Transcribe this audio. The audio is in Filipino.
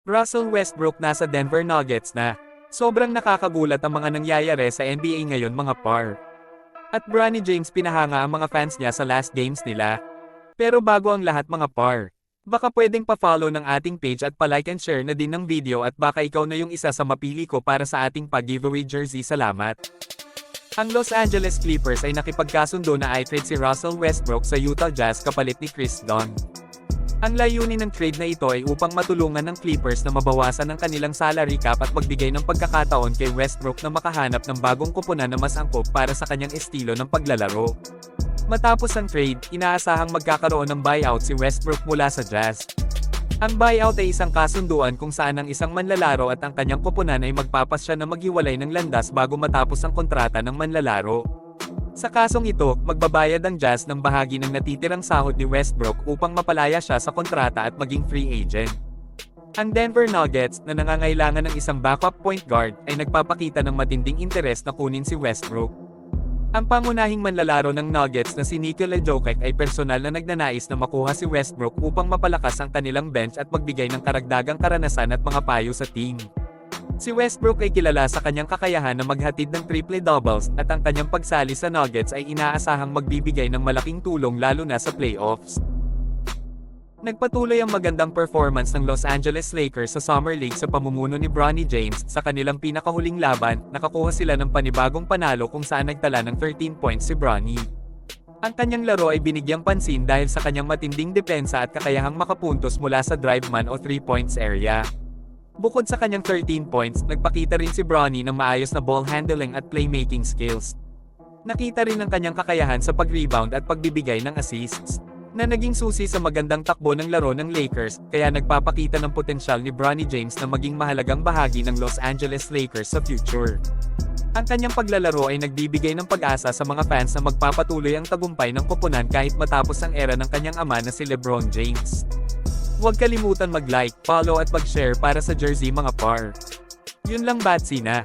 Russell Westbrook nasa Denver Nuggets na. Sobrang nakakagulat ang mga nangyayari sa NBA ngayon mga par. At Bronny James pinahanga ang mga fans niya sa last games nila. Pero bago ang lahat mga par, baka pwedeng pa-follow ng ating page at pa-like and share na din ng video at baka ikaw na yung isa sa mapili ko para sa ating pag-giveaway jersey. Salamat! Ang Los Angeles Clippers ay nakipagkasundo na i-trade si Russell Westbrook sa Utah Jazz kapalit ni Chris Dunn. Ang layunin ng trade na ito ay upang matulungan ng Clippers na mabawasan ang kanilang salary cap at magbigay ng pagkakataon kay Westbrook na makahanap ng bagong kupunan na mas angkop para sa kanyang estilo ng paglalaro. Matapos ang trade, inaasahang magkakaroon ng buyout si Westbrook mula sa Jazz. Ang buyout ay isang kasunduan kung saan ang isang manlalaro at ang kanyang kupunan ay magpapasya na maghiwalay ng landas bago matapos ang kontrata ng manlalaro. Sa kasong ito, magbabayad ang Jazz ng bahagi ng natitirang sahod ni Westbrook upang mapalaya siya sa kontrata at maging free agent. Ang Denver Nuggets, na nangangailangan ng isang backup point guard, ay nagpapakita ng matinding interes na kunin si Westbrook. Ang pangunahing manlalaro ng Nuggets na si Nikola Jokic ay personal na nagnanais na makuha si Westbrook upang mapalakas ang kanilang bench at magbigay ng karagdagang karanasan at mga payo sa team. Si Westbrook ay kilala sa kanyang kakayahan na maghatid ng triple-doubles at ang kanyang pagsali sa Nuggets ay inaasahang magbibigay ng malaking tulong lalo na sa playoffs. Nagpatuloy ang magandang performance ng Los Angeles Lakers sa Summer League sa pamumuno ni Bronny James. Sa kanilang pinakahuling laban, nakakuha sila ng panibagong panalo kung saan nagtala ng 13 points si Bronny. Ang kanyang laro ay binigyang pansin dahil sa kanyang matinding depensa at kakayahang makapuntos mula sa drive man o 3 points area. Bukod sa kanyang 13 points, nagpakita rin si Bronny ng maayos na ball handling at playmaking skills. Nakita rin ang kanyang kakayahan sa pag-rebound at pagbibigay ng assists, na naging susi sa magandang takbo ng laro ng Lakers, kaya nagpapakita ng potensyal ni Bronny James na maging mahalagang bahagi ng Los Angeles Lakers sa future. Ang kanyang paglalaro ay nagbibigay ng pag-asa sa mga fans na magpapatuloy ang tagumpay ng koponan kahit matapos ang era ng kanyang ama na si LeBron James. Huwag kalimutan mag-like, follow at mag-share para sa jersey mga par. Yun lang Batsy na.